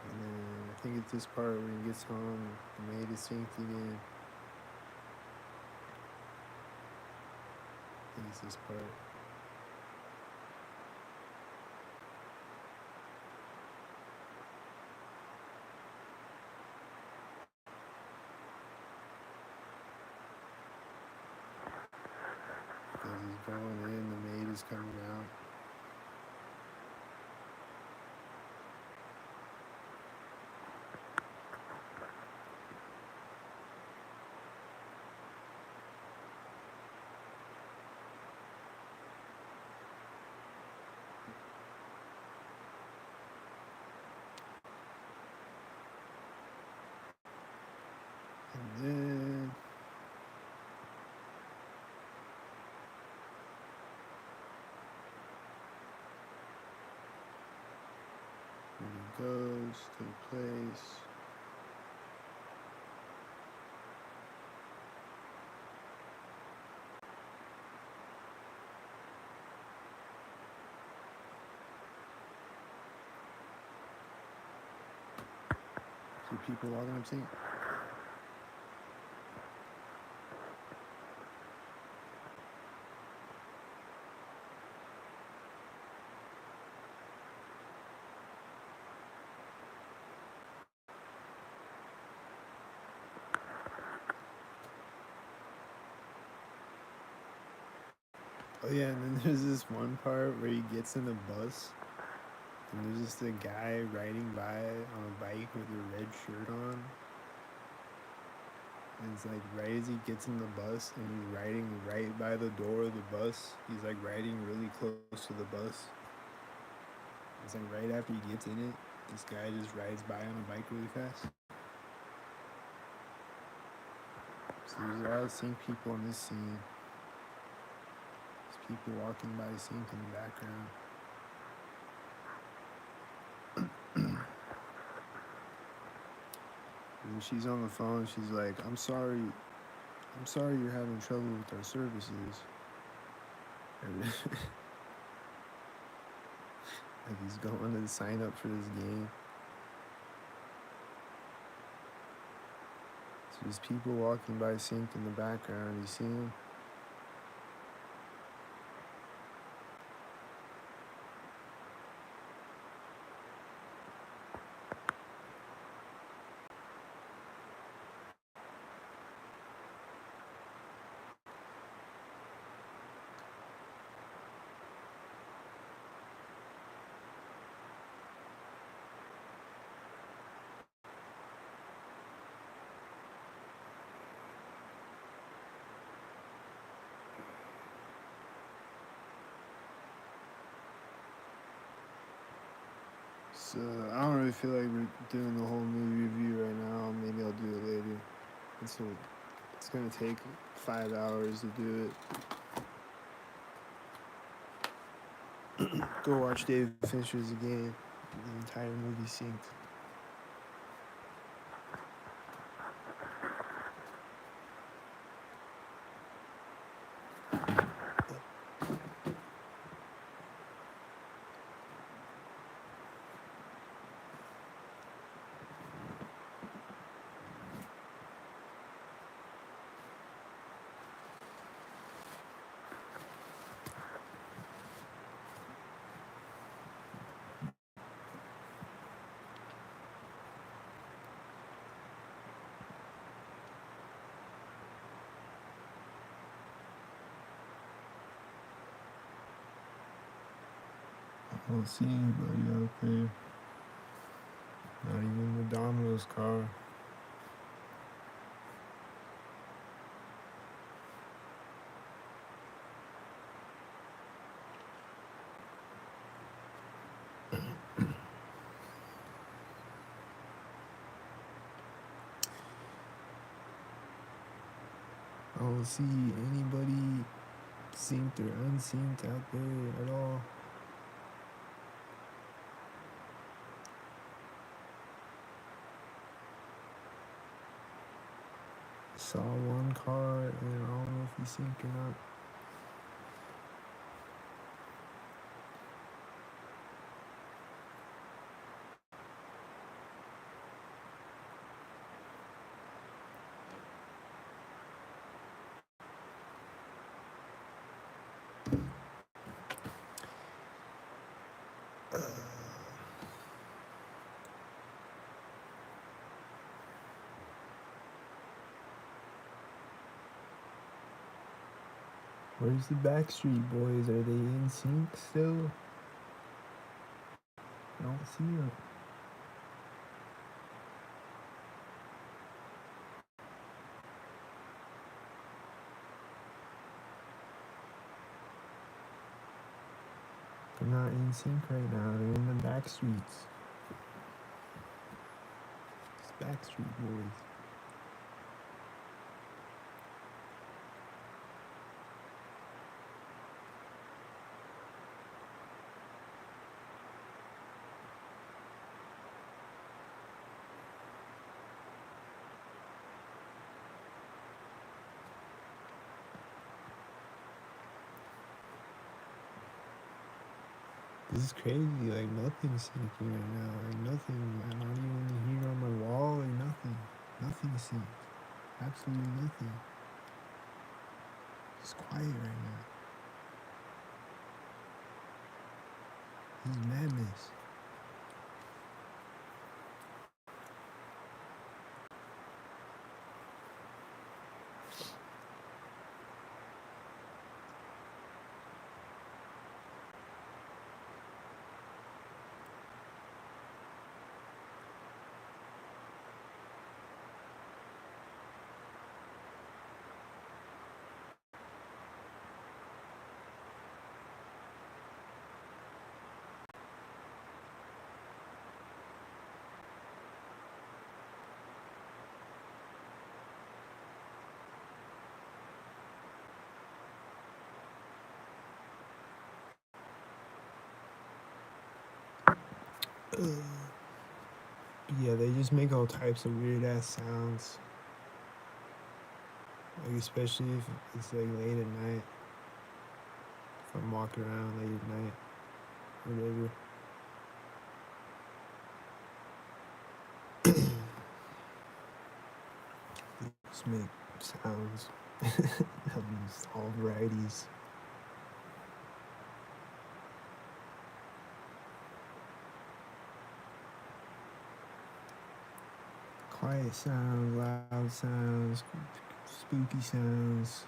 And then I think it's this part when he gets home, the maid is synced again. I think it's this part. Because he's going in, the maid is coming out. And then when he goes to the place, see people walking up saying, Oh yeah, and then there's this one part where he gets in a bus, and there's just a guy riding by on a bike with a red shirt on. And it's like right as he gets in the bus, and he's riding right by the door of the bus. He's like riding really close to the bus. It's like right after he gets in it, this guy just rides by on a bike really fast. So there's a lot of sink people in this scene. There's people walking by the sink in the background. And she's on the phone. She's like, I'm sorry you're having trouble with our services. Like he's going to sign up for this game. So there's people walking by sink in the background. You see him? So I don't really feel like we're doing the whole movie review right now. Maybe I'll do it later. It's gonna take 5 hours to do it. Go watch David Fincher's again. The entire movie synced. I don't see anybody out there. Not even the Domino's car. I don't see anybody synced or unsynced out there at all. Saw one car and I don't know if he's synced or not. Where's the Backstreet Boys? Are they in sync still? I don't see them. They're not in sync right now. They're in the back streets. It's Backstreet Boys. This is crazy. Like nothing's syncing right now. Like nothing. Not even the heat on my wall. Like nothing. Nothing's synced. Absolutely nothing. It's quiet right now. This is madness. Yeah, they just make all types of weird ass sounds. Like especially if it's like late at night. If I'm walking around late at night, whatever. Just make sounds. All varieties. Quiet sounds, loud sounds, spooky sounds,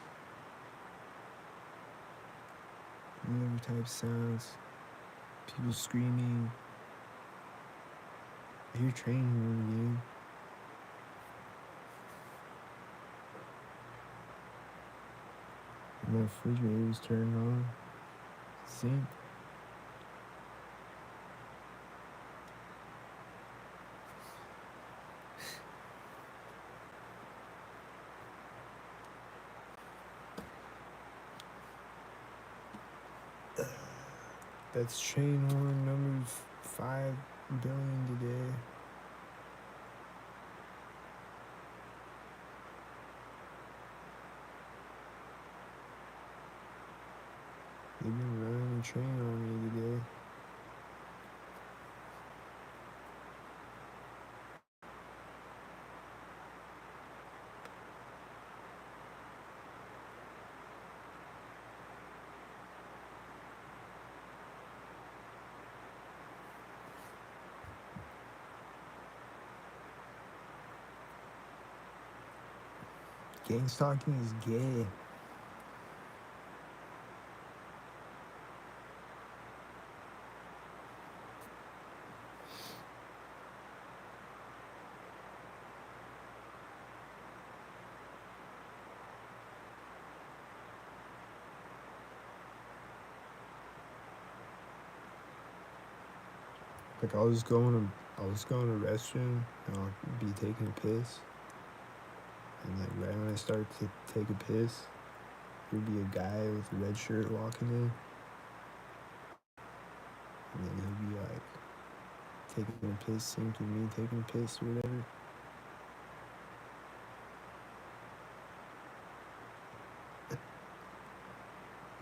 whatever type sounds. People screaming. I hear train horn again. My refrigerator's turned on. Sink. That's train horn number 5 billion today. They've been running a train on me today. Gang stalking is gay. Like I'll just go in a restroom and I'll be taking a piss. And like right when I start to take a piss, there'll be a guy with a red shirt walking in. And then he'll be like taking a piss, same to me taking a piss or whatever.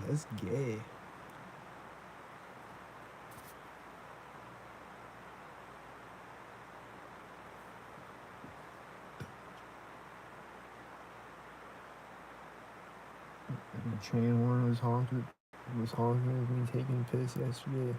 That's gay. The train horn was honking with me taking a piss yesterday.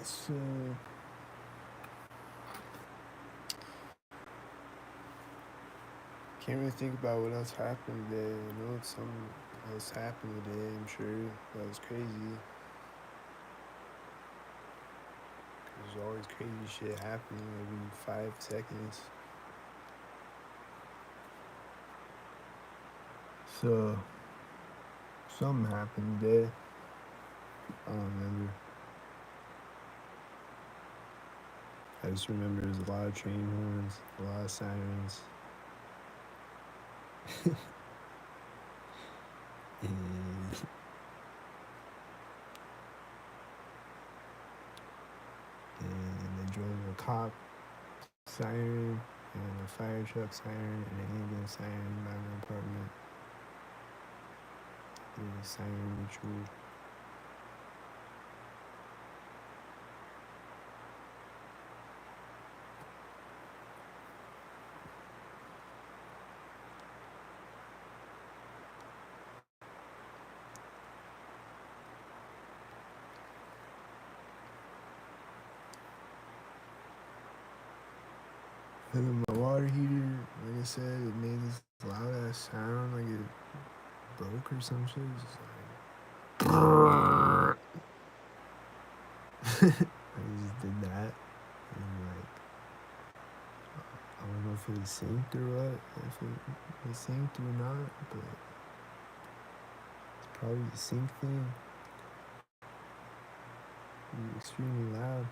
So can't really think about what else happened today. I know it's something else happened today, I'm sure. That was crazy. There's always crazy shit happening every 5 seconds. So something happened today. I don't remember. I just remember there's a lot of train horns, a lot of sirens. And they drove a cop siren and a fire truck siren and an ambulance siren by my apartment. It was siren ritual. And then my water heater, like I said, it made this loud ass sound like it broke or some shit. It's just like I just did that, and like I don't know if it was synced or what, if it was synced or not, but it's probably the sync thing. It was extremely loud.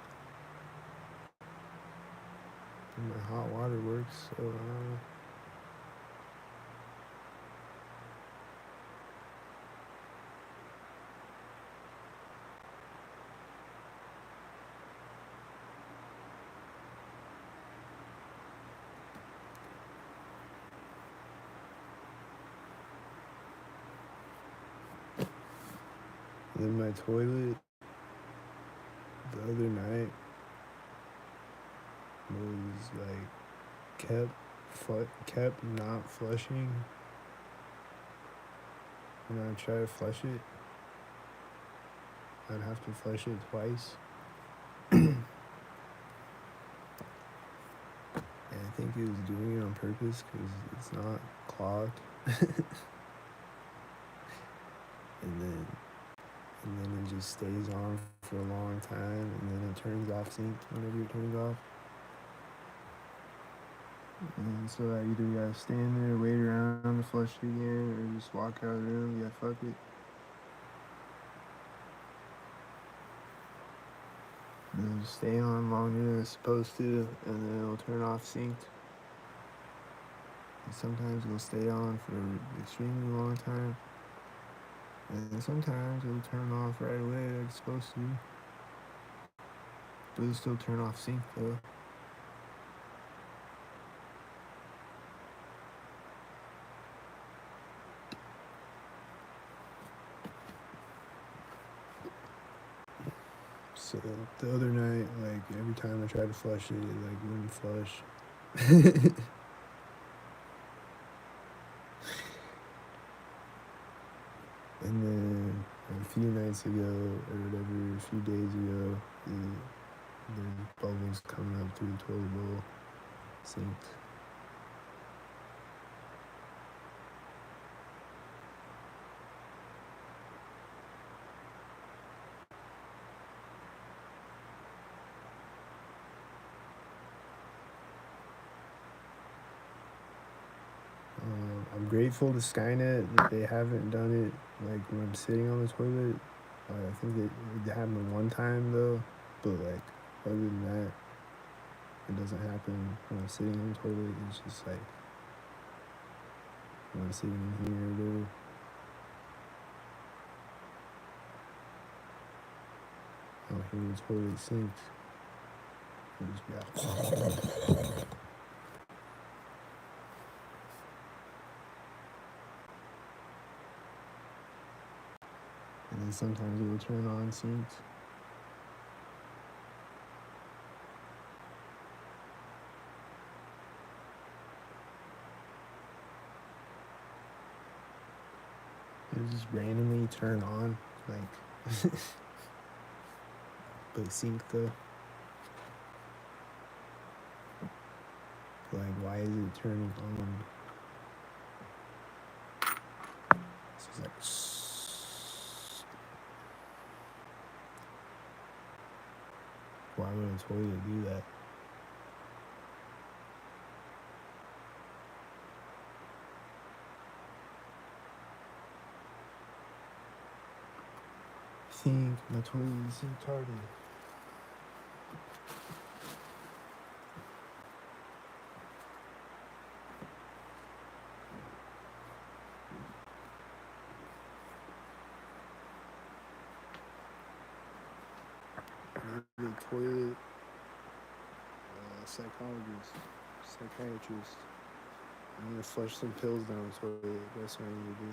And my hot water works, so I don't know. And then my toilet the other night was like kept not flushing when I try to flush it. I'd have to flush it twice. And I think it was doing it on purpose because it's not clogged. and then it just stays on for a long time, and then it turns off sync whenever it turns off. And so I either gotta stand there, wait around to flush it again, or just walk out of the room. Yeah, fuck it. It'll just stay on longer than it's supposed to, and then it'll turn off synced. And sometimes it'll stay on for an extremely long time, and sometimes it'll turn off right away like it's supposed to. But it'll still turn off sync though. So the other night, like every time I tried to flush it, it like wouldn't flush. And then a few nights ago, or whatever, a few days ago, the bubbles coming up through the toilet bowl synced. I'm grateful to Skynet that they haven't done it like when I'm sitting on the toilet. I think it happened one time though, but like other than that, it doesn't happen when I'm sitting on the toilet. It's just like when I'm sitting in here or whatever. I don't hear the toilet synced. It'll just be like and then sometimes it will turn on synced. It'll just randomly turn on, like, but sync though. Like, why is it turning on? So it's like, why would a toilet do that? I think my toilet is retarded. The toilet psychiatrist. I'm gonna flush some pills down the toilet. That's what I need to do.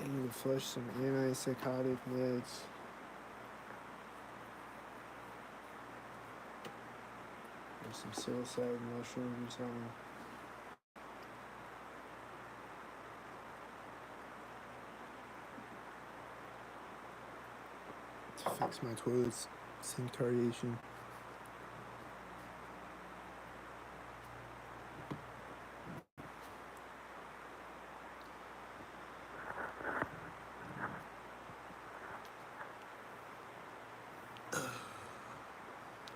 I need to flush some antipsychotic meds. Or some psilocybin mushrooms or something. To fix my toilet's sync tardation.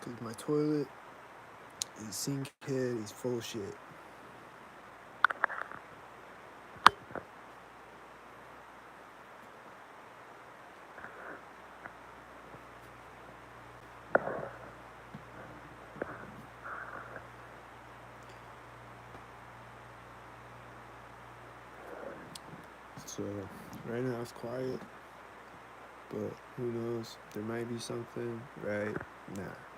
Cause my toilet, his sink head is full of shit. So right now it's quiet, but who knows? There might be something right now.